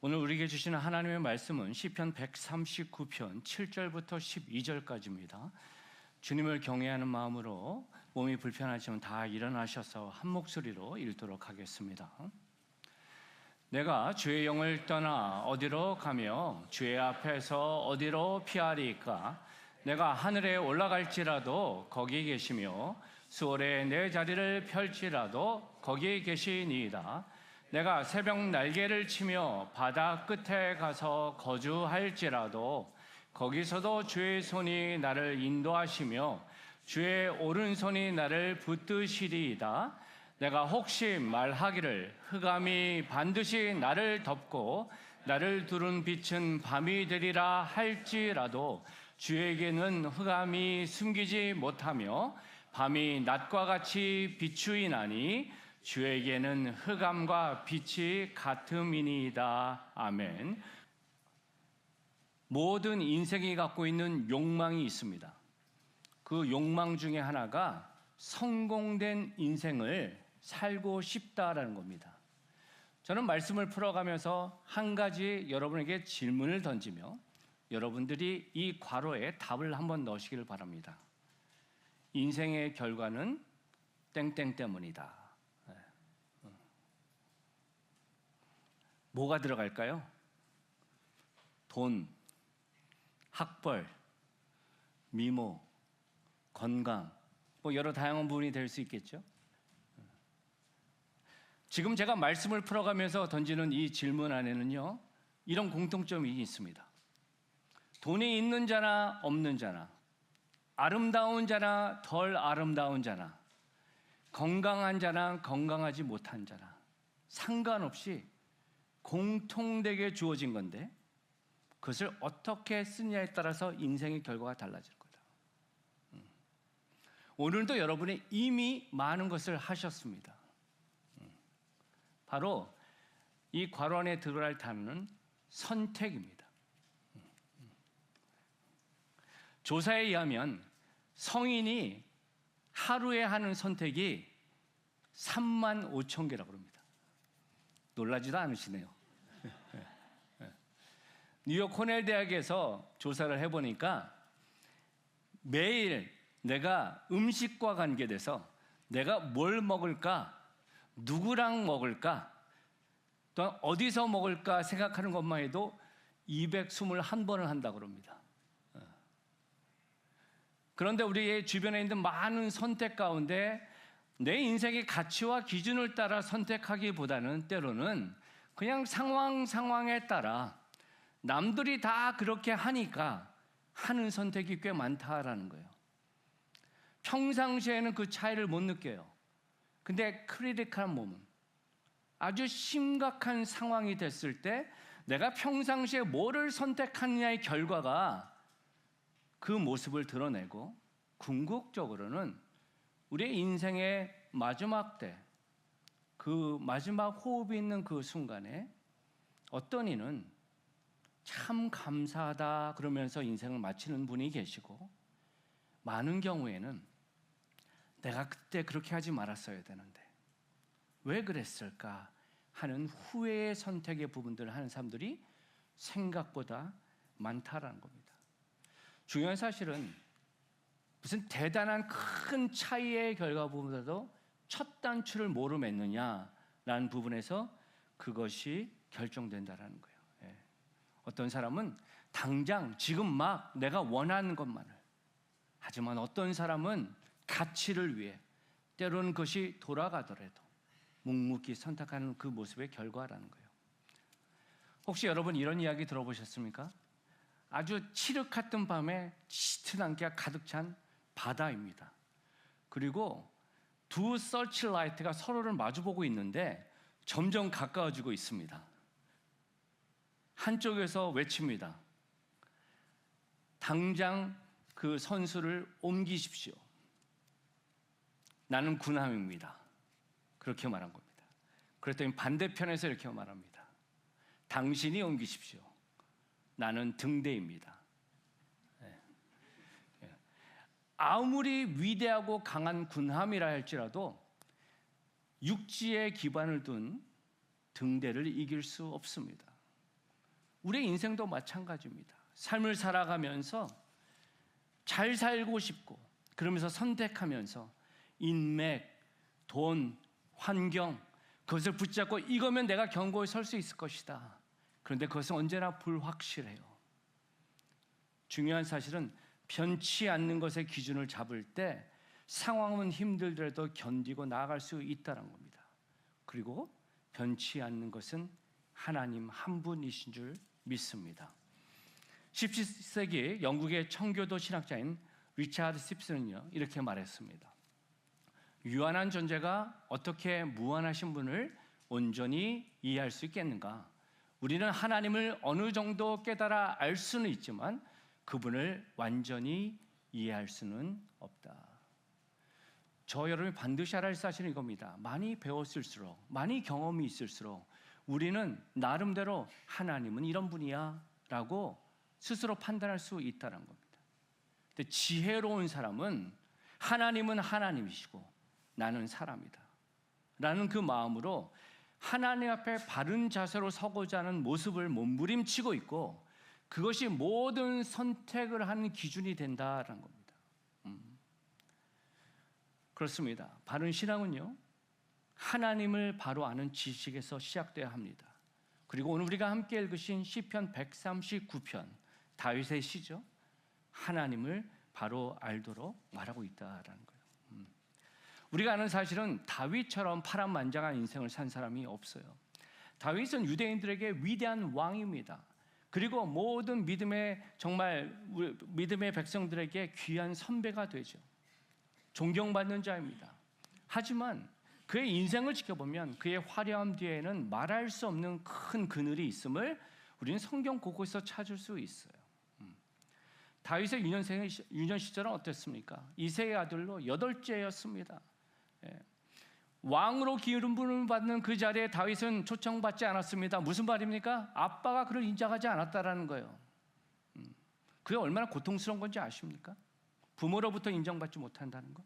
오늘 우리에게 주시는 하나님의 말씀은 시편 139편 7절부터 12절까지입니다. 주님을 경외하는 마음으로 몸이 불편하시면 다 일어나셔서 한 목소리로 읽도록 하겠습니다. 내가 주의 영을 떠나 어디로 가며 주의 앞에서 어디로 피하리까? 내가 하늘에 올라갈지라도 거기 계시며 수월에 내 자리를 펼지라도 거기 계시니이다. 내가 새벽 날개를 치며 바다 끝에 가서 거주할지라도 거기서도 주의 손이 나를 인도하시며 주의 오른손이 나를 붙드시리이다. 내가 혹시 말하기를 흑암이 반드시 나를 덮고 나를 두른 빛은 밤이 되리라 할지라도 주에게는 흑암이 숨기지 못하며 밤이 낮과 같이 비추이나니 주에게는 흑암과 빛이 같음이니이다. 아멘. 모든 인생이 갖고 있는 욕망이 있습니다. 그 욕망 중에 하나가 성공된 인생을 살고 싶다라는 겁니다. 저는 말씀을 풀어가면서 한 가지 여러분에게 질문을 던지며 여러분들이 이 괄호에 답을 한번 넣으시기를 바랍니다. 인생의 결과는 땡땡 때문이다. 뭐가 들어갈까요? 돈, 학벌, 미모, 건강, 여러 다양한 부분이 될 수 있겠죠. 지금 제가 말씀을 풀어가면서 던지는 이 질문 안에는요, 이런 공통점이 있습니다. 돈이 있는 자나 없는 자나, 아름다운 자나 덜 아름다운 자나, 건강한 자나 건강하지 못한 자나 상관없이 공통되게 주어진 건데 그것을 어떻게 쓰냐에 따라서 인생의 결과가 달라질 거다. 오늘도 여러분이 이미 많은 것을 하셨습니다. 바로 이 괄호 안에 들어갈 단어는 선택입니다. 조사에 의하면 성인이 하루에 하는 선택이 3만 5천 개라고 합니다. 놀라지도 않으시네요. 뉴욕 코넬 대학에서 조사를 해보니까 매일 내가 음식과 관계돼서 내가 뭘 먹을까, 누구랑 먹을까, 또 어디서 먹을까 생각하는 것만 해도 221번을 한다고 합니다. 그런데 우리의 주변에 있는 많은 선택 가운데 내 인생의 가치와 기준을 따라 선택하기보다는 때로는 그냥 상황에 따라 남들이 다 그렇게 하니까 하는 선택이 꽤 많다라는 거예요. 평상시에는 그 차이를 못 느껴요. 근데 크리티컬한 몸은 아주 심각한 상황이 됐을 때 내가 평상시에 뭐를 선택하느냐의 결과가 그 모습을 드러내고 궁극적으로는 우리의 인생의 마지막 때, 그 마지막 호흡이 있는 그 순간에 어떤 이는 참 감사하다 그러면서 인생을 마치는 분이 계시고, 많은 경우에는 내가 그때 그렇게 하지 말았어야 되는데 왜 그랬을까 하는 후회의 선택의 부분들을 하는 사람들이 생각보다 많다라는 겁니다. 중요한 사실은 무슨 대단한 큰 차이의 결과보다도 첫 단추를 뭐로 맺느냐라는 부분에서 그것이 결정된다라는 거예요. 어떤 사람은 당장 지금 막 내가 원하는 것만을, 하지만 어떤 사람은 가치를 위해 때로는 그것이 돌아가더라도 묵묵히 선택하는 그 모습의 결과라는 거예요. 혹시 여러분 이런 이야기 들어보셨습니까? 아주 칠흑했던 밤에 짙은 안개가 가득 찬 바다입니다. 그리고 두 서치라이트가 서로를 마주보고 있는데 점점 가까워지고 있습니다. 한쪽에서 외칩니다. 당장 그 선수를 옮기십시오. 나는 군함입니다. 그렇게 말한 겁니다. 그랬더니 반대편에서 이렇게 말합니다. 당신이 옮기십시오. 나는 등대입니다. 아무리 위대하고 강한 군함이라 할지라도 육지에 기반을 둔 등대를 이길 수 없습니다. 우리의 인생도 마찬가지입니다. 삶을 살아가면서 잘 살고 싶고 그러면서 선택하면서 인맥, 돈, 환경 그것을 붙잡고 이거면 내가 견고히 설 수 있을 것이다. 그런데 그것은 언제나 불확실해요. 중요한 사실은 변치 않는 것의 기준을 잡을 때 상황은 힘들더라도 견디고 나아갈 수 있다는 겁니다. 그리고 변치 않는 것은 하나님 한 분이신 줄 믿습니다. 17세기 영국의 청교도 신학자인 리차드 씹슨은요 이렇게 말했습니다. 유한한 존재가 어떻게 무한하신 분을 온전히 이해할 수 있겠는가? 우리는 하나님을 어느 정도 깨달아 알 수는 있지만 그분을 완전히 이해할 수는 없다. 저 여러분이 반드시 알아야 할 사실은 이겁니다. 많이 배웠을수록, 많이 경험이 있을수록 우리는 나름대로 하나님은 이런 분이야 라고 스스로 판단할 수 있다는 겁니다. 근데 지혜로운 사람은 하나님은 하나님이시고 나는 사람이다 라는 그 마음으로 하나님 앞에 바른 자세로 서고자 하는 모습을 몸부림치고 있고 그것이 모든 선택을 하는 기준이 된다는 겁니다. 그렇습니다. 바른 신앙은요 하나님을 바로 아는 지식에서 시작돼야 합니다. 그리고 오늘 우리가 함께 읽으신 시편 139편 다윗의 시죠. 하나님을 바로 알도록 말하고 있다라는 거예요. 우리가 아는 사실은 다윗처럼 파란만장한 인생을 산 사람이 없어요. 다윗은 유대인들에게 위대한 왕입니다. 그리고 모든 믿음의 백성들에게 귀한 선배가 되죠. 존경받는 자입니다. 하지만 그의 인생을 지켜보면 그의 화려함 뒤에는 말할 수 없는 큰 그늘이 있음을 우리는 성경 곳곳에서 찾을 수 있어요. 다윗의 유년 시절은 어땠습니까? 이새의 아들로 8째였습니다. 왕으로 기름 부음을 받는 그 자리에 다윗은 초청받지 않았습니다. 무슨 말입니까? 아빠가 그를 인정하지 않았다라는 거예요. 그게 얼마나 고통스러운 건지 아십니까? 부모로부터 인정받지 못한다는 거.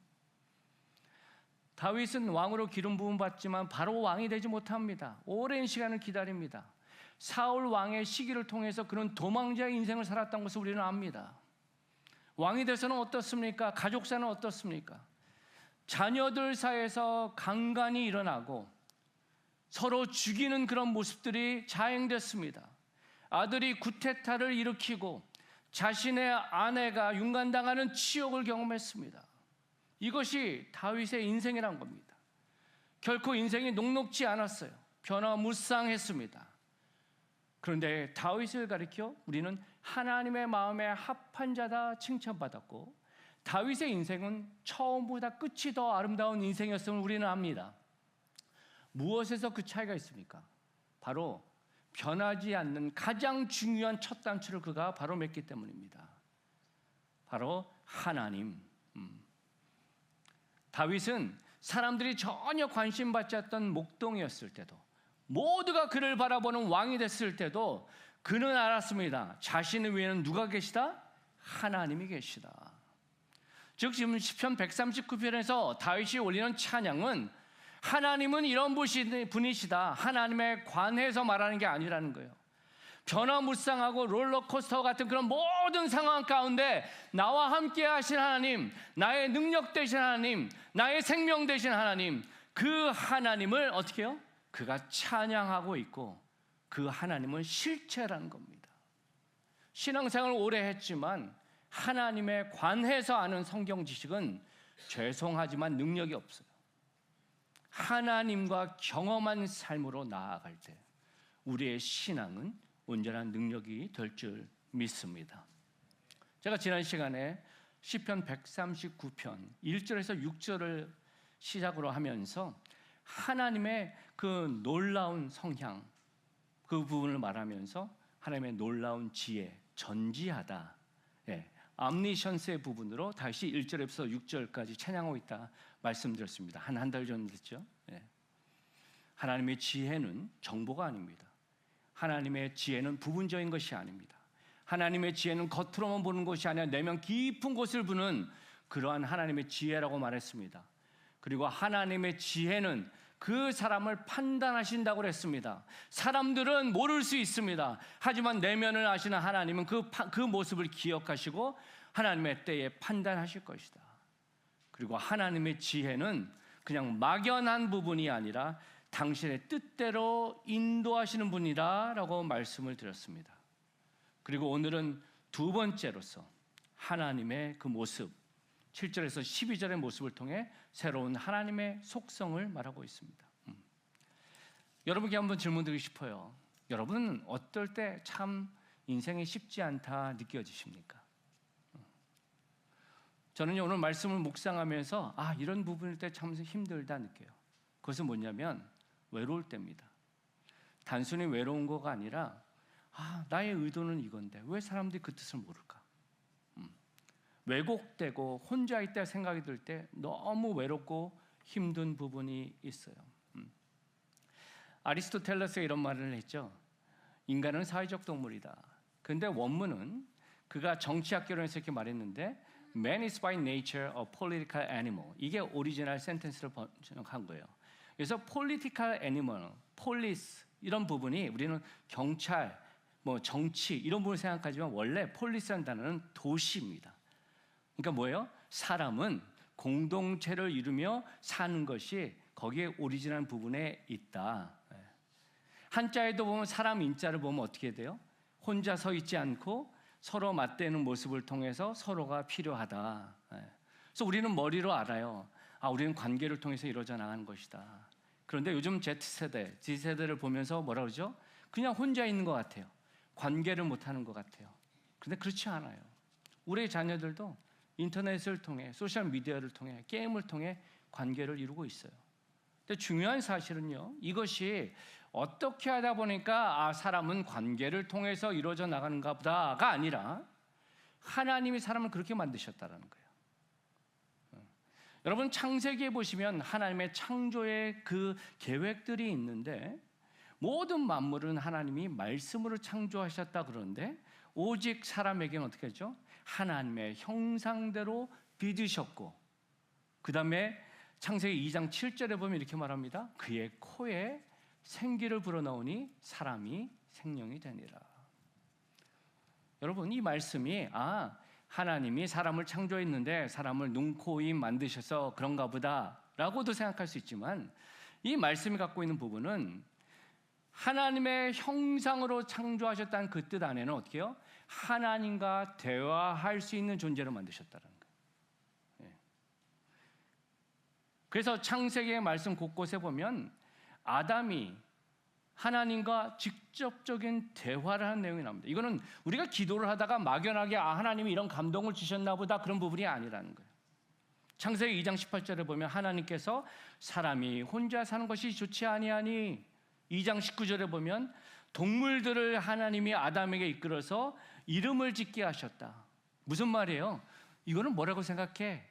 다윗은 왕으로 기름 부음 받지만 바로 왕이 되지 못합니다. 오랜 시간을 기다립니다. 사울 왕의 시기를 통해서 그는 도망자의 인생을 살았던 것을 우리는 압니다. 왕이 돼서는 어떻습니까? 가족사는 어떻습니까? 자녀들 사이에서 강간이 일어나고 서로 죽이는 그런 모습들이 자행됐습니다. 아들이 구테타를 일으키고 자신의 아내가 윤관당하는 치욕을 경험했습니다. 이것이 다윗의 인생이란 겁니다. 결코 인생이 녹록지 않았어요. 변화무쌍했습니다. 그런데 다윗을 가리켜 우리는 하나님의 마음에 합한 자다 칭찬받았고 다윗의 인생은 처음보다 끝이 더 아름다운 인생이었음을 우리는 압니다. 무엇에서 그 차이가 있습니까? 바로 변하지 않는 가장 중요한 첫 단추를 그가 바로 맺기 때문입니다. 바로 하나님. 다윗은 사람들이 전혀 관심받지 않던 목동이었을 때도 모두가 그를 바라보는 왕이 됐을 때도 그는 알았습니다. 자신의 위에는 누가 계시다? 하나님이 계시다. 즉 지금 시편 139편에서 다윗이 올리는 찬양은 하나님은 이런 분이시다. 하나님에 관해서 말하는 게 아니라는 거예요. 변화무쌍하고 롤러코스터 같은 그런 모든 상황 가운데 나와 함께 하신 하나님, 나의 능력 되신 하나님, 나의 생명 되신 하나님, 그 하나님을 어떻게 해요? 그가 찬양하고 있고 그 하나님은 실체라는 겁니다. 신앙생활을 오래 했지만 하나님에 관해서 아는 성경 지식은 죄송하지만 능력이 없어요. 하나님과 경험한 삶으로 나아갈 때 우리의 신앙은 온전한 능력이 될 줄 믿습니다. 제가 지난 시간에 시편 139편 1절에서 6절을 시작으로 하면서 하나님의 그 놀라운 성향 그 부분을 말하면서 하나님의 놀라운 지혜, 전지하다, 암니션스의 부분으로 다시 1절에서 6절까지 찬양하고 있다 말씀드렸습니다. 한 달 전 됐죠. 하나님의 지혜는 정보가 아닙니다. 하나님의 지혜는 부분적인 것이 아닙니다. 하나님의 지혜는 겉으로만 보는 것이 아니라 내면 깊은 곳을 보는 그러한 하나님의 지혜라고 말했습니다. 그리고 하나님의 지혜는 그 사람을 판단하신다고 그랬습니다. 사람들은 모를 수 있습니다. 하지만 내면을 아시는 하나님은 그 모습을 기억하시고 하나님의 때에 판단하실 것이다. 그리고 하나님의 지혜는 그냥 막연한 부분이 아니라 당신의 뜻대로 인도하시는 분이라고 말씀을 드렸습니다. 그리고 오늘은 두 번째로서 하나님의 그 모습, 7절에서 12절의 모습을 통해 새로운 하나님의 속성을 말하고 있습니다. 여러분께 한번 질문 드리고 싶어요. 여러분은 어떨 때 참 인생이 쉽지 않다 느껴지십니까? 저는요, 오늘 말씀을 묵상하면서 이런 부분일 때 참 힘들다 느껴요. 그것은 뭐냐면 외로울 때입니다. 단순히 외로운 거가 아니라 나의 의도는 이건데 왜 사람들이 그 뜻을 모를까? 왜곡되고 혼자 있다 생각이 들 때 너무 외롭고 힘든 부분이 있어요. 아리스토텔레스가 이런 말을 했죠. 인간은 사회적 동물이다. 그런데 원문은 그가 정치학개론에서 이렇게 말했는데 Man is by nature a political animal. 이게 오리지널 센텐스를 번역한 거예요. 그래서 political animal, police 이런 부분이 우리는 경찰, 정치 이런 부분을 생각하지만 원래 police라는 단어는 도시입니다. 그러니까 뭐예요? 사람은 공동체를 이루며 사는 것이 거기에 오리지널 부분에 있다. 한자에도 보면 사람 인자를 보면 어떻게 돼요? 혼자 서 있지 않고 서로 맞대는 모습을 통해서 서로가 필요하다. 그래서 우리는 머리로 알아요. 우리는 관계를 통해서 이루어져 나가는 것이다. 그런데 요즘 Z세대, Z세대를 보면서 뭐라 그러죠? 그냥 혼자 있는 것 같아요. 관계를 못하는 것 같아요. 그런데 그렇지 않아요. 우리 자녀들도 인터넷을 통해, 소셜미디어를 통해, 게임을 통해 관계를 이루고 있어요. 근데 중요한 사실은요, 이것이 어떻게 하다 보니까 사람은 관계를 통해서 이루어져 나가는가 보다가 아니라 하나님이 사람을 그렇게 만드셨다는 거예요. 여러분 창세기에 보시면 하나님의 창조의 그 계획들이 있는데 모든 만물은 하나님이 말씀으로 창조하셨다 그러는데 오직 사람에게는 어떻게 하죠? 하나님의 형상대로 빚으셨고 그 다음에 창세기 2장 7절에 보면 이렇게 말합니다. 그의 코에 생기를 불어넣으니 사람이 생명이 되니라. 여러분 이 말씀이 하나님이 사람을 창조했는데 사람을 눈, 코, 입 만드셔서 그런가 보다 라고도 생각할 수 있지만 이 말씀이 갖고 있는 부분은 하나님의 형상으로 창조하셨다는 그 뜻 안에는 어떻게 해요? 하나님과 대화할 수 있는 존재로 만드셨다는 거예요. 그래서 창세기의 말씀 곳곳에 보면 아담이 하나님과 직접적인 대화를 하는 내용이 나옵니다. 이거는 우리가 기도를 하다가 막연하게 하나님이 이런 감동을 주셨나 보다 그런 부분이 아니라는 거예요. 창세기 2장 18절에 보면 하나님께서 사람이 혼자 사는 것이 좋지 아니하니 2장 19절에 보면 동물들을 하나님이 아담에게 이끌어서 이름을 짓게 하셨다. 무슨 말이에요? 이거는 뭐라고 생각해?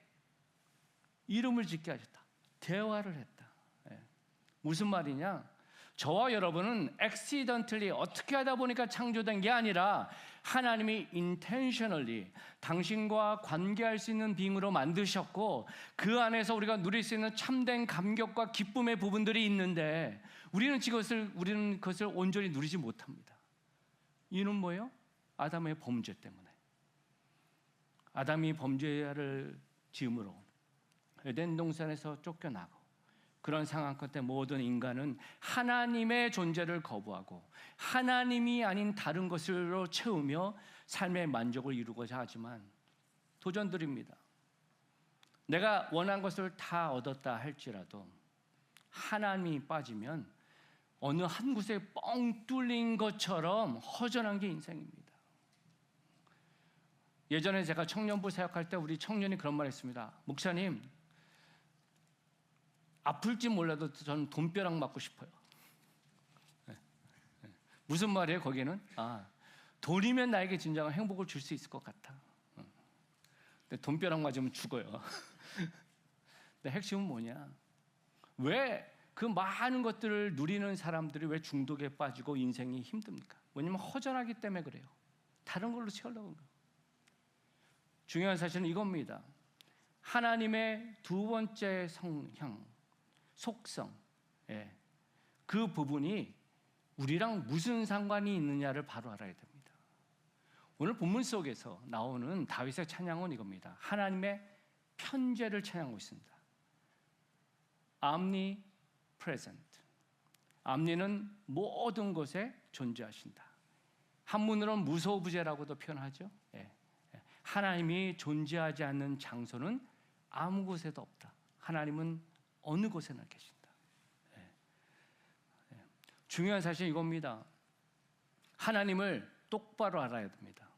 이름을 짓게 하셨다. 대화를 했다. 무슨 말이냐? 저와 여러분은 accidentally 어떻게 하다 보니까 창조된 게 아니라 하나님이 intentionally 당신과 관계할 수 있는 빙으로 만드셨고 그 안에서 우리가 누릴 수 있는 참된 감격과 기쁨의 부분들이 있는데 우리는 그것을 온전히 누리지 못합니다. 이유는 뭐예요? 아담의 범죄 때문에. 아담이 범죄를 지음으로 에덴 동산에서 쫓겨나고 그런 상황 끝에 모든 인간은 하나님의 존재를 거부하고 하나님이 아닌 다른 것으로 채우며 삶의 만족을 이루고자 하지만 도전드립니다. 내가 원한 것을 다 얻었다 할지라도 하나님이 빠지면 어느 한 곳에 뻥 뚫린 것처럼 허전한 게 인생입니다. 예전에 제가 청년부 사역할 때 우리 청년이 그런 말 했습니다. 목사님, 아플지 몰라도 저는 돈벼락 맞고 싶어요. 무슨 말이에요 거기는? 돈이면 나에게 진정한 행복을 줄 수 있을 것 같아. 근데 돈벼락 맞으면 죽어요. 근데 핵심은 뭐냐? 왜 그 많은 것들을 누리는 사람들이 왜 중독에 빠지고 인생이 힘듭니까? 왜냐면 허전하기 때문에 그래요. 다른 걸로 채우려고 그래요. 중요한 사실은 이겁니다. 하나님의 두 번째 성향, 속성, 예. 그 부분이 우리랑 무슨 상관이 있느냐를 바로 알아야 됩니다. 오늘 본문 속에서 나오는 다윗의 찬양은 이겁니다. 하나님의 편재를 찬양하고 있습니다. omnipresent. omni는 모든 곳에 존재하신다. 한문으로는 무소부재라고도 표현하죠. 예. 하나님이 존재하지 않는 장소는 아무 곳에도 없다. 하나님은 어느 곳에나 계신다. 중요한 사실은 이겁니다. 하나님을 똑바로 알아야 됩니다.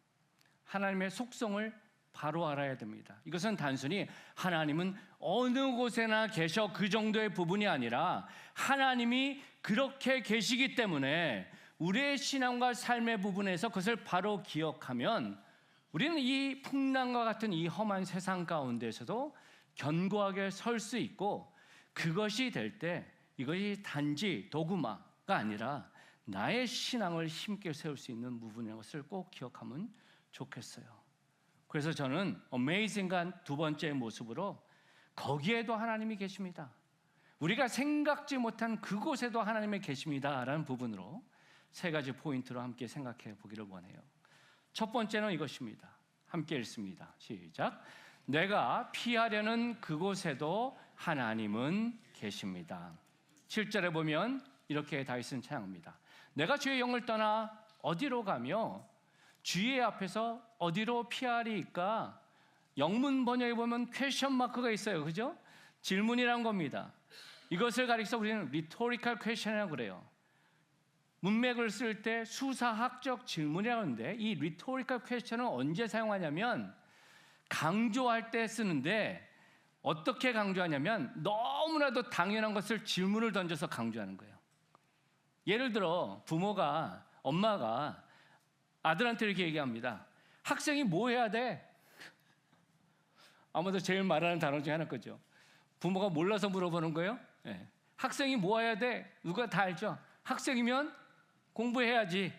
하나님의 속성을 바로 알아야 됩니다. 이것은 단순히 하나님은 어느 곳에나 계셔 그 정도의 부분이 아니라 하나님이 그렇게 계시기 때문에 우리의 신앙과 삶의 부분에서 그것을 바로 기억하면 우리는 이 풍랑과 같은 이 험한 세상 가운데서도 견고하게 설 수 있고, 그것이 될 때 이것이 단지 도구마가 아니라 나의 신앙을 힘있게 세울 수 있는 부분인 것을 꼭 기억하면 좋겠어요. 그래서 저는 어메이징한 두 번째 모습으로 거기에도 하나님이 계십니다. 우리가 생각지 못한 그곳에도 하나님이 계십니다라는 부분으로 세 가지 포인트로 함께 생각해 보기를 원해요. 첫 번째는 이것입니다. 함께 읽습니다. 시작. 내가 피하려는 그곳에도 하나님은 계십니다. 7절에 보면 이렇게 다윗은 찬양합니다. 내가 주의 영을 떠나 어디로 가며 주의 앞에서 어디로 피하리까? 영문 번역에 보면 퀘션 마크가 있어요. 그죠? 질문이란 겁니다. 이것을 가리켜서 우리는 rhetorical question이라고 그래요. 문맥을 쓸 때 수사학적 질문이라고 하는데, 이 rhetorical question은 언제 사용하냐면 강조할 때 쓰는데, 어떻게 강조하냐면 너무나도 당연한 것을 질문을 던져서 강조하는 거예요. 예를 들어 부모가, 엄마가 아들한테 이렇게 얘기합니다. 학생이 뭐 해야 돼? 아무도 제일 말하는 단어 중에 하나 거죠. 부모가 몰라서 물어보는 거예요. 네. 학생이 뭐 해야 돼? 누가 다 알죠. 학생이면 공부해야지.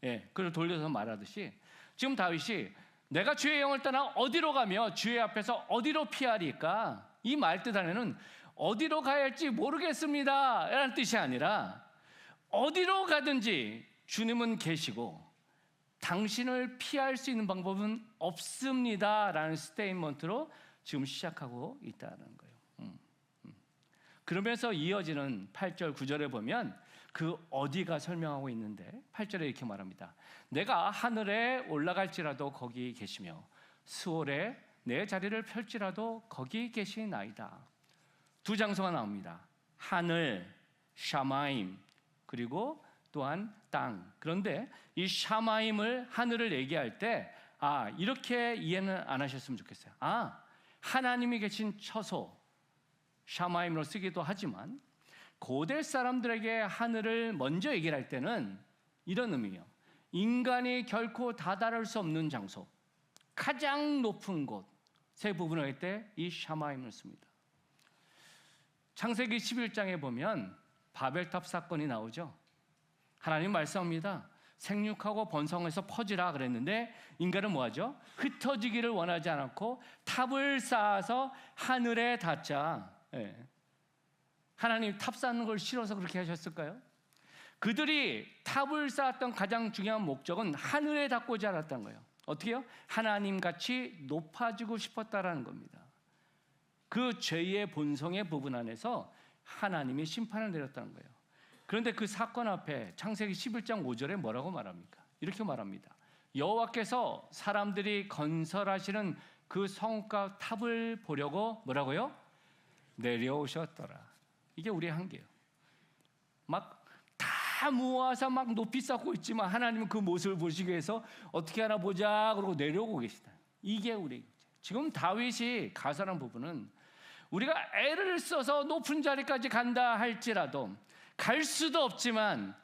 예, 그걸 돌려서 말하듯이 지금 다윗이 내가 주의 영을 떠나 어디로 가며 주의 앞에서 어디로 피하리까? 이 말 뜻 안에는 어디로 가야 할지 모르겠습니다 라는 뜻이 아니라 어디로 가든지 주님은 계시고 당신을 피할 수 있는 방법은 없습니다 라는 스테이트먼트로 지금 시작하고 있다는 거예요. 그러면서 이어지는 8절 9절에 보면 그 어디가 설명하고 있는데 8절에 이렇게 말합니다. 내가 하늘에 올라갈지라도 거기 계시며 수월에 내 자리를 펼지라도 거기 계시나이다. 두 장소가 나옵니다. 하늘, 샤마임, 그리고 또한 땅. 그런데 이 샤마임을, 하늘을 얘기할 때 이렇게 이해는 안 하셨으면 좋겠어요. 하나님이 계신 처소, 샤마임으로 쓰기도 하지만 고대 사람들에게 하늘을 먼저 얘기를 할 때는 이런 의미예요. 인간이 결코 다다를 수 없는 장소, 가장 높은 곳의 부분을 할 때 이 샤마임을 씁니다. 창세기 11장에 보면 바벨탑 사건이 나오죠. 하나님 말씀합니다. 생육하고 번성해서 퍼지라 그랬는데 인간은 뭐하죠? 흩어지기를 원하지 않았고 탑을 쌓아서 하늘에 닿자. 하나님 탑 쌓는 걸 싫어서 그렇게 하셨을까요? 그들이 탑을 쌓았던 가장 중요한 목적은 하늘에 닿고자 않았던 거예요. 어떻게요? 하나님같이 높아지고 싶었다라는 겁니다. 그 죄의 본성의 부분 안에서 하나님이 심판을 내렸다는 거예요. 그런데 그 사건 앞에 창세기 11장 5절에 뭐라고 말합니까? 이렇게 말합니다. 여호와께서 사람들이 건설하시는 그 성읍과 탑을 보려고 뭐라고요? 내려오셨더라. 이게 우리의 한계예요. 막 다 모아서 막 높이 쌓고 있지만 하나님은 그 모습을 보시기 위해서 어떻게 하나 보자 그러고 내려오고 계시다. 이게 우리 지금 다윗이 가설한 부분은 우리가 애를 써서 높은 자리까지 간다 할지라도, 갈 수도 없지만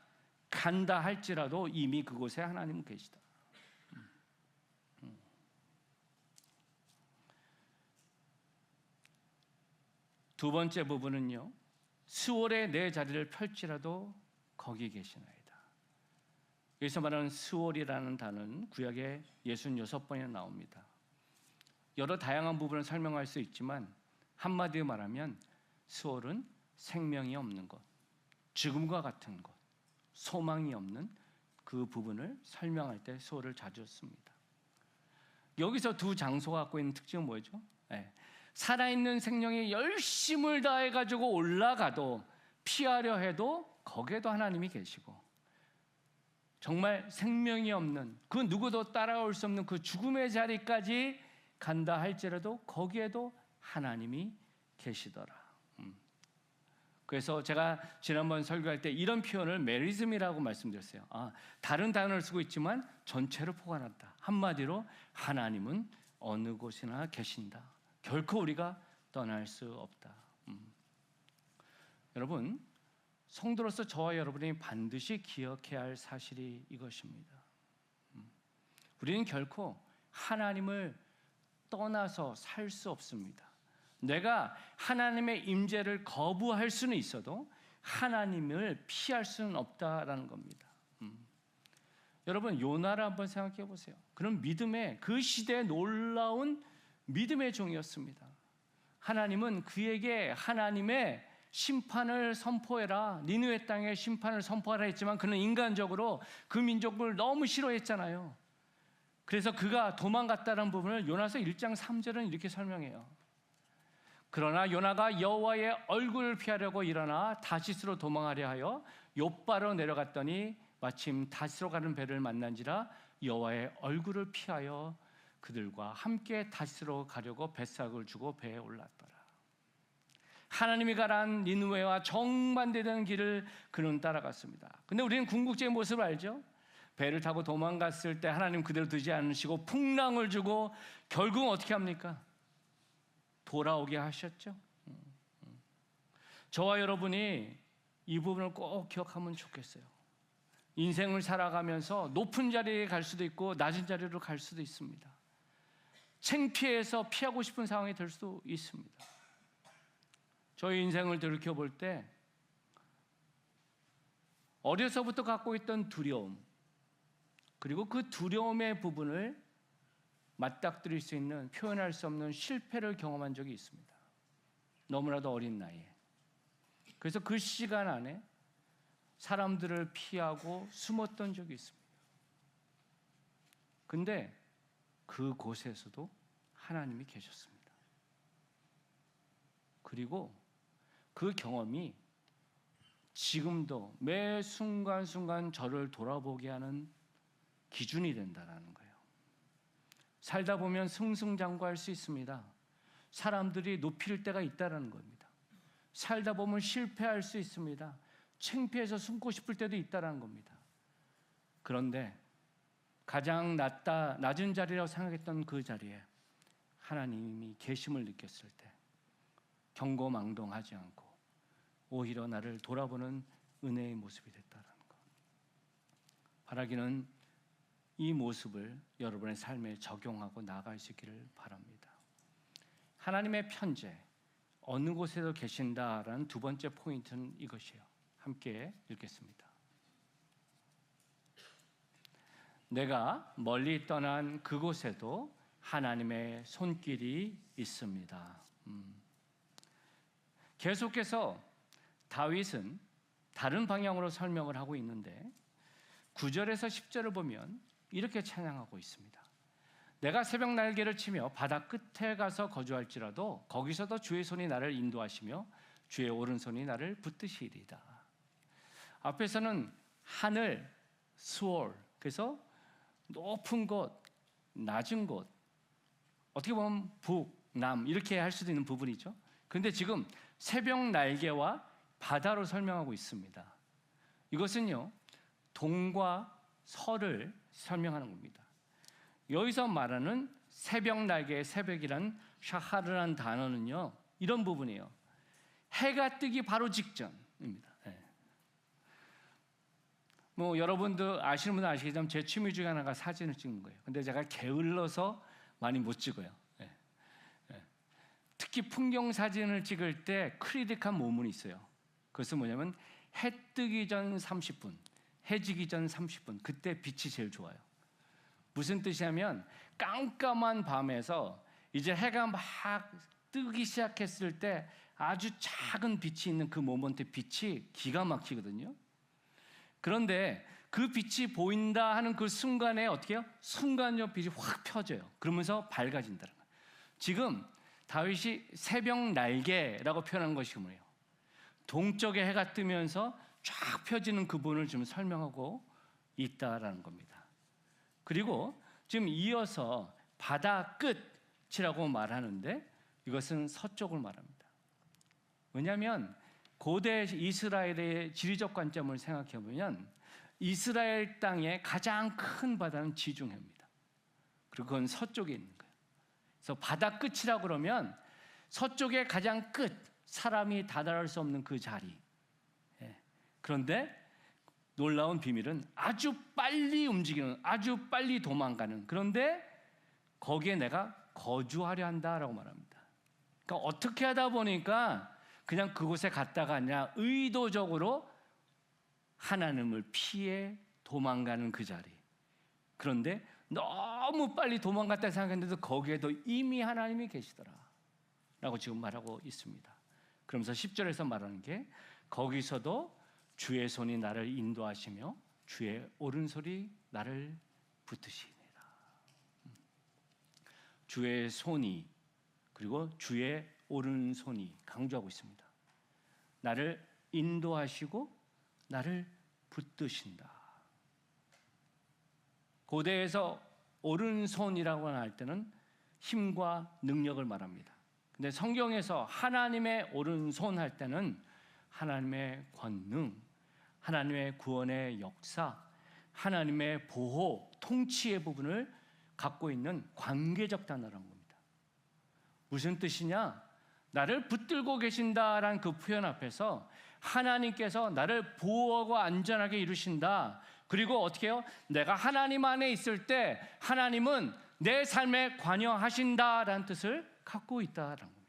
간다 할지라도 이미 그곳에 하나님은 계시다. 두 번째 부분은요, 수월에 내 자리를 펼치라도 거기 계시나이다. 여기서 말하는 수월이라는 단어는 구약에 66번이나 나옵니다. 여러 다양한 부분을 설명할 수 있지만 한마디로 말하면 수월은 생명이 없는 것, 죽음과 같은 곳, 소망이 없는 그 부분을 설명할 때 소를 자주 씁니다. 여기서 두 장소가 갖고 있는 특징은 뭐죠? 살아있는 생명이 열심을 다해가지고 올라가도 피하려 해도 거기에도 하나님이 계시고, 정말 생명이 없는 그 누구도 따라올 수 없는 그 죽음의 자리까지 간다 할지라도 거기에도 하나님이 계시더라. 그래서 제가 지난번 설교할 때 이런 표현을 메리즘이라고 말씀드렸어요. 다른 단어를 쓰고 있지만 전체를 포괄한다. 한마디로 하나님은 어느 곳이나 계신다. 결코 우리가 떠날 수 없다. 여러분, 성도로서 저와 여러분이 반드시 기억해야 할 사실이 이것입니다. 우리는 결코 하나님을 떠나서 살 수 없습니다. 내가 하나님의 임재를 거부할 수는 있어도 하나님을 피할 수는 없다라는 겁니다. 여러분, 요나를 한번 생각해 보세요. 그런 믿음의, 그 시대에 놀라운 믿음의 종이었습니다. 하나님은 그에게 하나님의 심판을 선포해라, 니느웨 땅에 심판을 선포하라 했지만 그는 인간적으로 그 민족을 너무 싫어했잖아요. 그래서 그가 도망갔다는 부분을 요나서 1장 3절은 이렇게 설명해요. 그러나 요나가 여호와의 얼굴을 피하려고 일어나 다시스로 도망하려 하여 욥바로 내려갔더니 마침 다시스로 가는 배를 만난지라 여호와의 얼굴을 피하여 그들과 함께 다시스로 가려고 뱃삭을 주고 배에 올랐더라. 하나님이 가란 니느웨와 정반대되는 길을 그는 따라갔습니다. 근데 우리는 궁극적인 모습을 알죠? 배를 타고 도망갔을 때 하나님 그대로 두지 않으시고 풍랑을 주고 결국은 어떻게 합니까? 돌아오게 하셨죠. 저와 여러분이 이 부분을 꼭 기억하면 좋겠어요. 인생을 살아가면서 높은 자리에 갈 수도 있고 낮은 자리로 갈 수도 있습니다. 창피해서 피하고 싶은 상황이 될 수도 있습니다. 저희 인생을 돌이켜볼 때 어려서부터 갖고 있던 두려움, 그리고 그 두려움의 부분을 맞닥뜨릴 수 있는, 표현할 수 없는 실패를 경험한 적이 있습니다. 너무나도 어린 나이에. 그래서 그 시간 안에 사람들을 피하고 숨었던 적이 있습니다. 근데 그곳에서도 하나님이 계셨습니다. 그리고 그 경험이 지금도 매 순간순간 저를 돌아보게 하는 기준이 된다는 거예요. 살다 보면 승승장구할 수 있습니다. 사람들이 높일 때가 있다는 겁니다. 살다 보면 실패할 수 있습니다. 창피해서 숨고 싶을 때도 있다는 겁니다. 그런데 가장 낮은 자리라고 생각했던 그 자리에 하나님이 계심을 느꼈을 때 경고망동하지 않고 오히려 나를 돌아보는 은혜의 모습이 됐다는 것. 바라기는 이 모습을 여러분의 삶에 적용하고 나아갈 수 있기를 바랍니다. 하나님의 편재, 어느 곳에도 계신다라는 두 번째 포인트는 이것이에요. 함께 읽겠습니다. 내가 멀리 떠난 그곳에도 하나님의 손길이 있습니다. 계속해서 다윗은 다른 방향으로 설명을 하고 있는데 9절에서 10절을 보면 이렇게 찬양하고 있습니다. 내가 새벽 날개를 치며 바다 끝에 가서 거주할지라도 거기서도 주의 손이 나를 인도하시며 주의 오른손이 나를 붙드시리이다. 앞에서는 하늘, 수월, 그래서 높은 곳, 낮은 곳, 어떻게 보면 북, 남 이렇게 할 수도 있는 부분이죠. 그런데 지금 새벽 날개와 바다로 설명하고 있습니다. 이것은요, 동과 서를 설명하는 겁니다. 여기서 말하는 새벽 날개의 새벽이란 샤하르란 단어는요, 이런 부분이에요. 해가 뜨기 바로 직전입니다. 뭐 여러분도 아시는 분은 아시겠지만 제 취미 중에 하나가 사진을 찍는 거예요. 근데 제가 게을러서 많이 못 찍어요. 특히 풍경 사진을 찍을 때 크리틱한 모문이 있어요. 그것은 뭐냐면 해 뜨기 전 30분, 해 지기 전 30분, 그때 빛이 제일 좋아요. 무슨 뜻이냐면 깜깜한 밤에서 이제 해가 막 뜨기 시작했을 때 아주 작은 빛이 있는 그 모먼트의 빛이 기가 막히거든요. 그런데 그 빛이 보인다 하는 그 순간에 어떻게 해요? 순간적 빛이 확 펴져요. 그러면서 밝아진다는 거예요. 지금 다윗이 새벽 날개라고 표현한 것이 뭐예요? 동쪽에 해가 뜨면서 쫙 펴지는 그 부분을 지금 설명하고 있다라는 겁니다. 그리고 지금 이어서 바다 끝이라고 말하는데 이것은 서쪽을 말합니다. 왜냐하면 고대 이스라엘의 지리적 관점을 생각해 보면 이스라엘 땅의 가장 큰 바다는 지중해입니다. 그리고 그건 서쪽에 있는 거예요. 그래서 바다 끝이라고 그러면 서쪽의 가장 끝, 사람이 다다를 수 없는 그 자리. 그런데 놀라운 비밀은 아주 빨리 움직이는, 아주 빨리 도망가는, 그런데 거기에 내가 거주하려 한다라고 말합니다. 그러니까 어떻게 하다 보니까 그냥 그곳에 갔다가 아니라 의도적으로 하나님을 피해 도망가는 그 자리. 그런데 너무 빨리 도망갔다 생각했는데도 거기에도 이미 하나님이 계시더라 라고 지금 말하고 있습니다. 그러면서 10절에서 말하는 게 거기서도 주의 손이 나를 인도하시며 주의 오른손이 나를 붙드시니라. 주의 손이, 그리고 주의 오른손이 강조하고 있습니다. 나를 인도하시고 나를 붙드신다. 고대에서 오른손이라고 할 때는 힘과 능력을 말합니다. 근데 성경에서 하나님의 오른손 할 때는 하나님의 권능, 하나님의 구원의 역사, 하나님의 보호, 통치의 부분을 갖고 있는 관계적 단어라는 겁니다. 무슨 뜻이냐? 나를 붙들고 계신다라는 그 표현 앞에서 하나님께서 나를 보호하고 안전하게 이루신다. 그리고 어떻게 해요? 내가 하나님 안에 있을 때 하나님은 내 삶에 관여하신다라는 뜻을 갖고 있다라는 겁니다.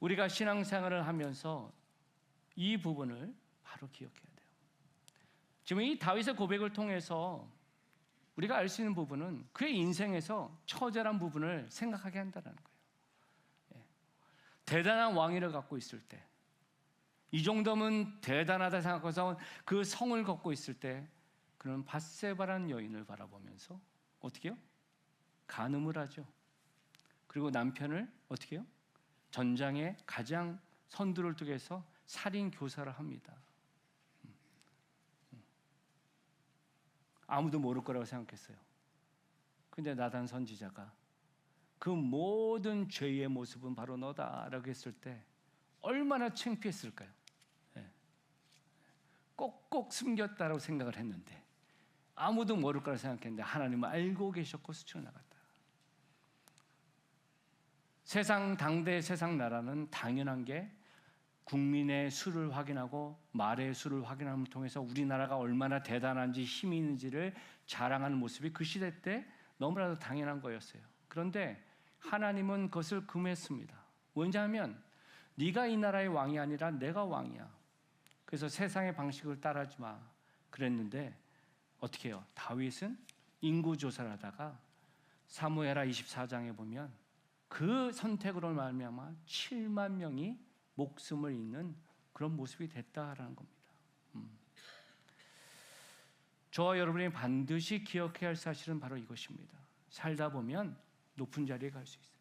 우리가 신앙생활을 하면서 이 부분을 바로 기억해야 돼요. 지금 이 다윗의 고백을 통해서 우리가 알 수 있는 부분은 그의 인생에서 처절한 부분을 생각하게 한다는 거예요. 대단한 왕위를 갖고 있을 때, 이 정도면 대단하다 생각해서 그 성을 걷고 있을 때 그는 밧세바라는 여인을 바라보면서 어떻게 해요? 간음을 하죠. 그리고 남편을 어떻게 해요? 전장에 가장 선두를 두게 해서 살인 교사를 합니다. 아무도 모를 거라고 생각했어요. 근데 나단 선지자가 그 모든 죄의 모습은 바로 너다라고 했을 때 얼마나 창피했을까요? 꼭꼭 숨겼다라고 생각을 했는데 아무도 모를 거라고 생각했는데 하나님은 알고 계셨고 스쳐나갔다. 당대 세상 나라는 당연한 게 국민의 수를 확인하고 말의 수를 확인함을 통해서 우리나라가 얼마나 대단한지 힘이 있는지를 자랑하는 모습이 그 시대 때 너무나도 당연한 거였어요. 그런데 하나님은 그것을 금했습니다. 왜냐하면 네가 이 나라의 왕이 아니라 내가 왕이야. 그래서 세상의 방식을 따르지 마 그랬는데 어떻게 해요? 다윗은 인구조사를 하다가 사무엘하 24장에 보면 그 선택으로 말미암아 7만 명이 목숨을 잃는 그런 모습이 됐다라는 겁니다. 저와 여러분이 반드시 기억해야 할 사실은 바로 이것입니다. 살다 보면 높은 자리에 갈 수 있어요.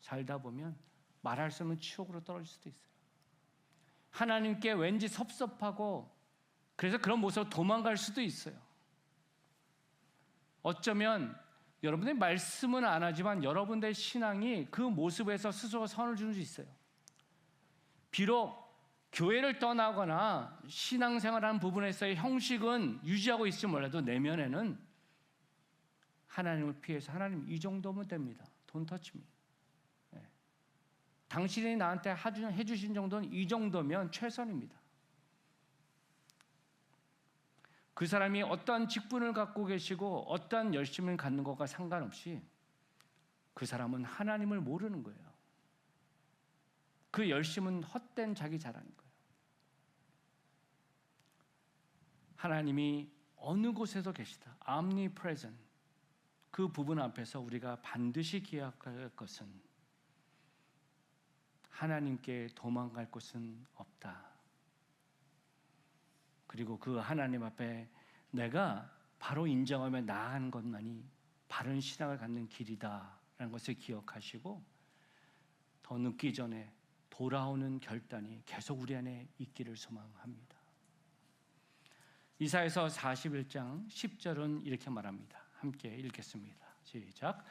살다 보면 말할 수 없는 치욕으로 떨어질 수도 있어요. 하나님께 왠지 섭섭하고 그래서 그런 모습으로 도망갈 수도 있어요. 어쩌면 여러분의 말씀은 안 하지만 여러분의 신앙이 그 모습에서 스스로 선을 주는 수 있어요. 비록 교회를 떠나거나 신앙생활하는 부분에서의 형식은 유지하고 있을지 몰라도 내면에는 하나님을 피해서 하나님 이 정도면 됩니다. Don't touch me. 당신이 나한테 해주신 정도는 이 정도면 최선입니다. 그 사람이 어떠한 직분을 갖고 계시고 어떠한 열심을 갖는 것과 상관없이 그 사람은 하나님을 모르는 거예요. 그 열심은 헛된 자기 자랑인 거예요. 하나님이 어느 곳에서 계시다. omnipresent. 그 부분 앞에서 우리가 반드시 기억할 것은 하나님께 도망갈 곳은 없다. 그리고 그 하나님 앞에 내가 바로 인정하며 나아가는 것만이 바른 신앙을 갖는 길이다라는 것을 기억하시고 더 늦기 전에 돌아오는 결단이 계속 우리 안에 있기를 소망합니다. 이사야서 41장 10절은 이렇게 말합니다. 함께 읽겠습니다. 시작.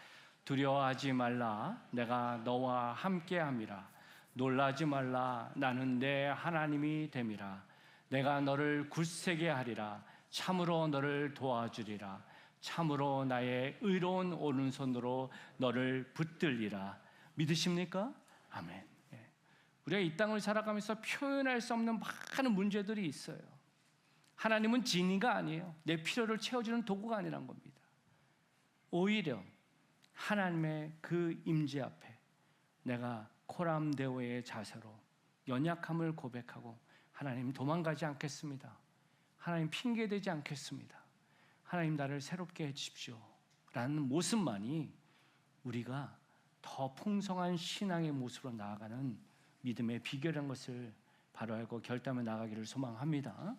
두려워하지 말라. 내가 너와 함께함이라. 놀라지 말라. 나는 내 하나님이 됨이라. 내가 너를 굳세게 하리라. 참으로 너를 도와주리라. 참으로 나의 의로운 오른손으로 너를 붙들리라. 믿으십니까? 아멘. 우리가 이 땅을 살아가면서 표현할 수 없는 많은 문제들이 있어요. 하나님은 진이가 아니에요. 내 필요를 채워주는 도구가 아니란 겁니다. 오히려 하나님의 그 임재 앞에 내가 코람데오의 자세로 연약함을 고백하고 하나님 도망가지 않겠습니다. 하나님 핑계대지 않겠습니다. 하나님 나를 새롭게 해주십시오 라는 모습만이 우리가 더 풍성한 신앙의 모습으로 나아가는 믿음의 비결이라는 것을 바로 알고 결단하며 나아가기를 소망합니다.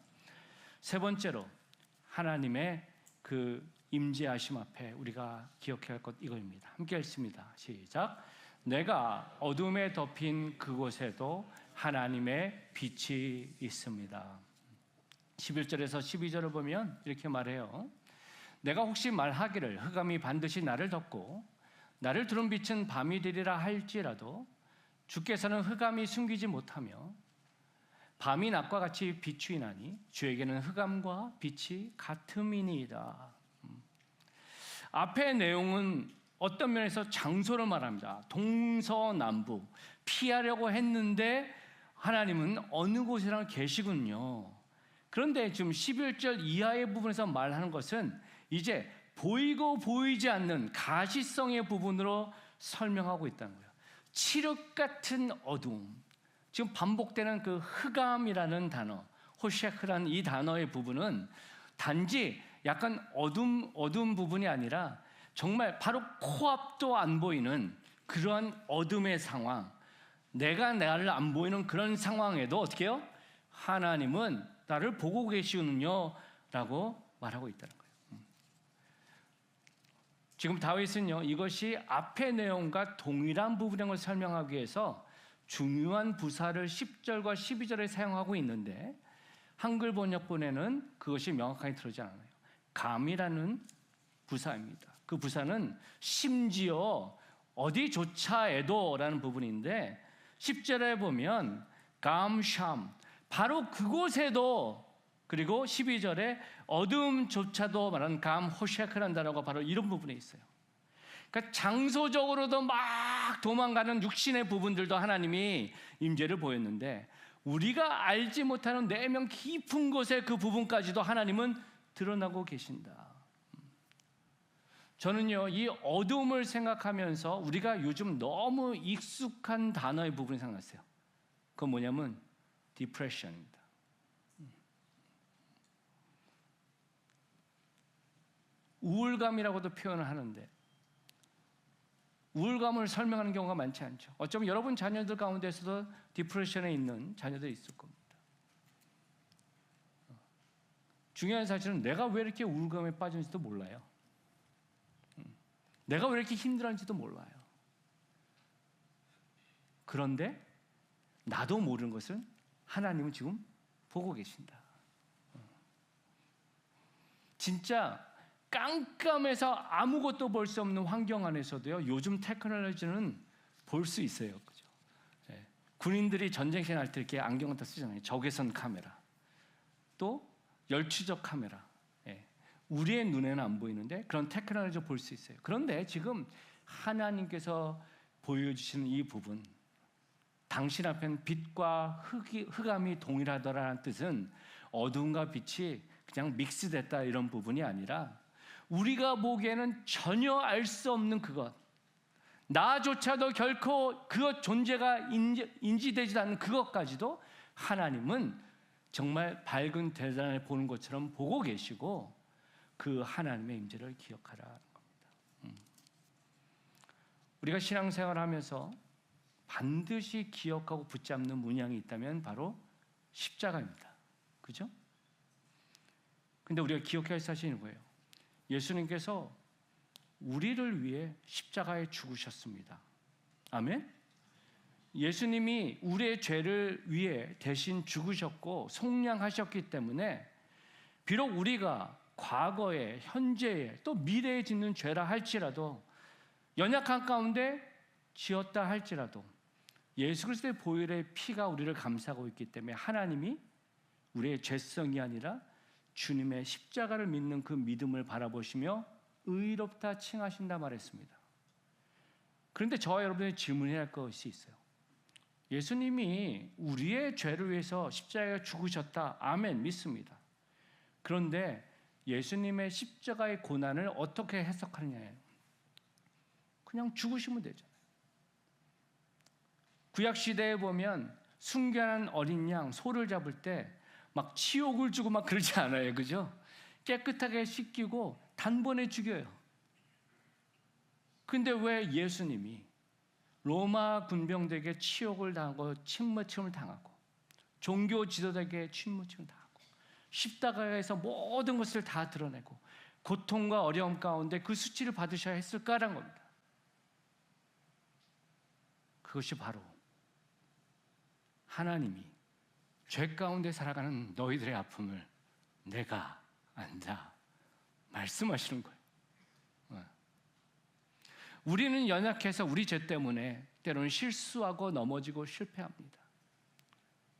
세 번째로 하나님의 그 임재하심 앞에 우리가 기억해야 할 것 이거입니다. 함께 읽습니다. 시작. 내가 어둠에 덮인 그곳에도 하나님의 빛이 있습니다. 11절에서 12절을 보면 이렇게 말해요. 내가 혹시 말하기를 흑암이 반드시 나를 덮고 나를 두른 빛은 밤이 되리라 할지라도 주께서는 흑암이 숨기지 못하며 밤이 낮과 같이 비추이나니 주에게는 흑암과 빛이 같음이니이다. 앞의 내용은 어떤 면에서 장소를 말합니다. 동서남북 피하려고 했는데 하나님은 어느 곳이랑 계시군요. 그런데 지금 11절 이하의 부분에서 말하는 것은 이제 보이고 보이지 않는 가시성의 부분으로 설명하고 있다는 거예요. 칠흑 같은 어두움. 지금 반복되는 그 흑암이라는 단어, 호셰크라는 이 단어의 부분은 단지 약간 어두운 부분이 아니라 정말 바로 코앞도 안 보이는 그러한 어둠의 상황, 내가 나를 안 보이는 그런 상황에도 어떻게 해요? 하나님은 나를 보고 계시군요 라고 말하고 있다는 거예요. 지금 다윗은요, 이것이 앞의 내용과 동일한 부분인 걸 설명하기 위해서 중요한 부사를 10절과 12절에 사용하고 있는데 한글 번역본에는 그것이 명확하게 들어오지 않아요. 감이라는 부사입니다. 그 부사는 심지어 어디조차에도 라는 부분인데 10절에 보면 감샴, 바로 그곳에도, 그리고 12절에 어둠조차도 말하는 감 호셰크라는 단어가 바로 이런 부분에 있어요. 그러니까 장소적으로도 막 도망가는 육신의 부분들도 하나님이 임재를 보였는데 우리가 알지 못하는 내면 깊은 곳의 그 부분까지도 하나님은 드러나고 계신다. 저는요, 이 어둠을 생각하면서 우리가 요즘 너무 익숙한 단어의 부분이 생각났어요. 그건 뭐냐면 디프레션입니다. 우울감이라고도 표현을 하는데 우울감을 설명하는 경우가 많지 않죠. 어쩌면 여러분 자녀들 가운데서도 디프레션에 있는 자녀들이 있을 겁니다. 중요한 사실은 내가 왜 이렇게 우울감에 빠졌는지도 몰라요. 내가 왜 이렇게 힘들었는지도 몰라요. 그런데 나도 모르는 것을 하나님은 지금 보고 계신다. 진짜 깜깜해서 아무것도 볼 수 없는 환경 안에서도요, 요즘 테크놀로지는 볼 수 있어요. 그죠? 네. 군인들이 전쟁 시간 할 때 이렇게 안경을 다 쓰잖아요. 적외선 카메라, 또 열추적 카메라. 네. 우리의 눈에는 안 보이는데 그런 테크놀로지를 볼 수 있어요. 그런데 지금 하나님께서 보여주시는 이 부분, 당신 앞에는 빛과 흑암이 동일하더라는 뜻은 어둠과 빛이 그냥 믹스됐다 이런 부분이 아니라 우리가 보기에는 전혀 알 수 없는 그것, 나조차도 결코 그것 존재가 인지되지 않는 그것까지도 하나님은 정말 밝은 대단을 보는 것처럼 보고 계시고 그 하나님의 임재를 기억하라는 겁니다. 우리가 신앙생활을 하면서 반드시 기억하고 붙잡는 문양이 있다면 바로 십자가입니다. 그죠? 근데 우리가 기억해야 할 사실이 뭐예요? 예수님께서 우리를 위해 십자가에 죽으셨습니다. 아멘? 예수님이 우리의 죄를 위해 대신 죽으셨고 속량하셨기 때문에 비록 우리가 과거에, 현재에, 또 미래에 짓는 죄라 할지라도 연약한 가운데 지었다 할지라도 예수 그리스도의 보혈의 피가 우리를 감싸고 있기 때문에 하나님이 우리의 죄성이 아니라 주님의 십자가를 믿는 그 믿음을 바라보시며 의롭다 칭하신다 말했습니다. 그런데 저와 여러분이 질문해야 할 것이 있어요. 예수님이 우리의 죄를 위해서 십자가에 죽으셨다. 아멘, 믿습니다. 그런데 예수님의 십자가의 고난을 어떻게 해석하느냐예요. 그냥 죽으시면 되잖아요. 구약시대에 보면 순결한 어린 양, 소를 잡을 때 막 치욕을 주고 막 그러지 않아요. 그죠? 깨끗하게 씻기고 단번에 죽여요. 근데 왜 예수님이 로마 군병들에게 치욕을 당하고 침무침을 당하고 종교 지도자에게 침무침을 당하고 십자가에서 모든 것을 다 드러내고 고통과 어려움 가운데 그 수치를 받으셔야 했을까라는 겁니다. 그것이 바로 하나님이 죄 가운데 살아가는 너희들의 아픔을 내가 안다 말씀하시는 거예요. 우리는 연약해서 우리 죄 때문에 때로는 실수하고 넘어지고 실패합니다.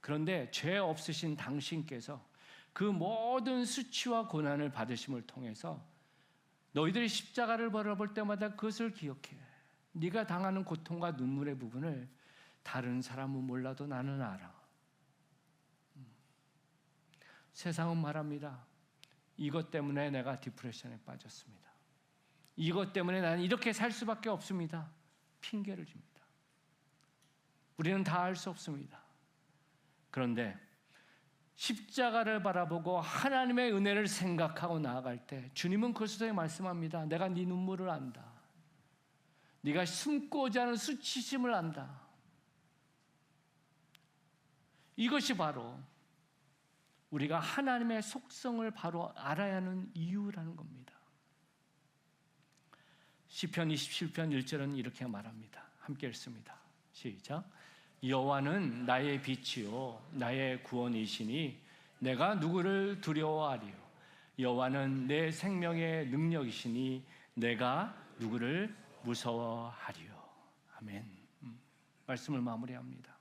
그런데 죄 없으신 당신께서 그 모든 수치와 고난을 받으심을 통해서 너희들이 십자가를 바라볼 때마다 그것을 기억해. 네가 당하는 고통과 눈물의 부분을 다른 사람은 몰라도 나는 알아. 세상은 말합니다. 이것 때문에 내가 디프레션에 빠졌습니다. 이것 때문에 나는 이렇게 살 수밖에 없습니다. 핑계를 줍니다. 우리는 다 알 수 없습니다. 그런데 십자가를 바라보고 하나님의 은혜를 생각하고 나아갈 때 주님은 그리스도에 말씀합니다. 내가 네 눈물을 안다. 네가 숨고자 하는 수치심을 안다. 이것이 바로 우리가 하나님의 속성을 바로 알아야 하는 이유라는 겁니다. 시편 27편 1절은 이렇게 말합니다. 함께 읽습니다. 시작. 여호와는 나의 빛이요 나의 구원이시니 내가 누구를 두려워하리요. 여호와는 내 생명의 능력이시니 내가 누구를 무서워하리요. 아멘. 말씀을 마무리합니다.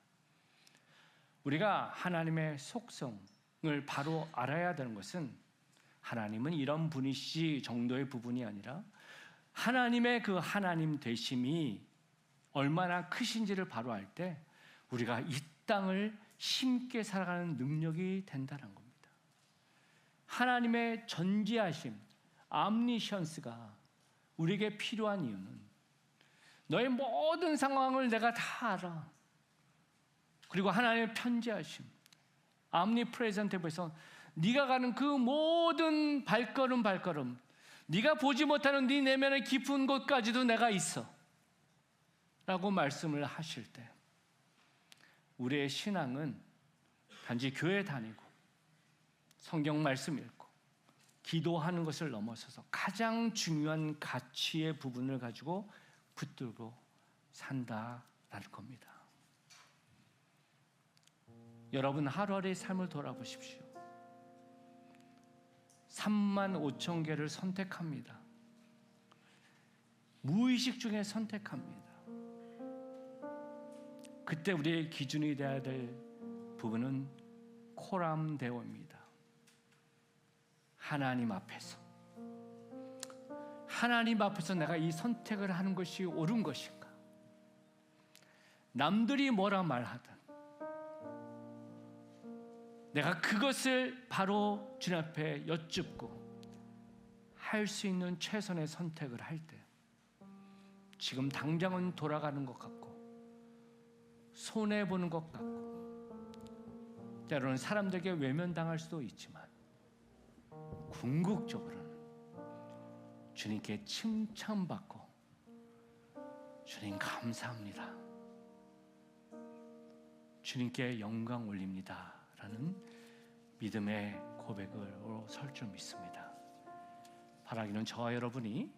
우리가 하나님의 속성을 바로 알아야 되는 것은 하나님은 이런 분이시 정도의 부분이 아니라 하나님의 그 하나님 되심이 얼마나 크신지를 바로 알 때 우리가 이 땅을 힘있게 살아가는 능력이 된다는 겁니다. 하나님의 전지하심, 암니션스가 우리에게 필요한 이유는 너의 모든 상황을 내가 다 알아. 그리고 하나님의 편지하심, 암니프레젠테에서 네가 가는 그 모든 발걸음 네가 보지 못하는 네 내면의 깊은 곳까지도 내가 있어 라고 말씀을 하실 때 우리의 신앙은 단지 교회 다니고 성경 말씀 읽고 기도하는 것을 넘어서서 가장 중요한 가치의 부분을 가지고 붙들고 산다라는 겁니다. 여러분 하루하루의 삶을 돌아보십시오. 35,000개를 선택합니다. 무의식 중에 선택합니다. 그때 우리의 기준이 되어야 될 부분은 코람데오입니다. 하나님 앞에서 내가 이 선택을 하는 것이 옳은 것인가? 남들이 뭐라 말하든 내가 그것을 바로 주님 앞에 여쭙고 할 수 있는 최선의 선택을 할 때 지금 당장은 돌아가는 것 같고 손해보는 것 같고 때로는 사람들에게 외면당할 수도 있지만 궁극적으로는 주님께 칭찬받고 주님 감사합니다. 주님께 영광 올립니다 라는 믿음의 고백으로 설 줄 믿습니다. 바라기는 저와 여러분이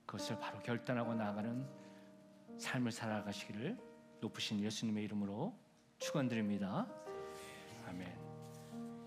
그것을 바로 결단하고 나아가는 삶을 살아가시기를 높으신 예수님의 이름으로 축원드립니다. 아멘.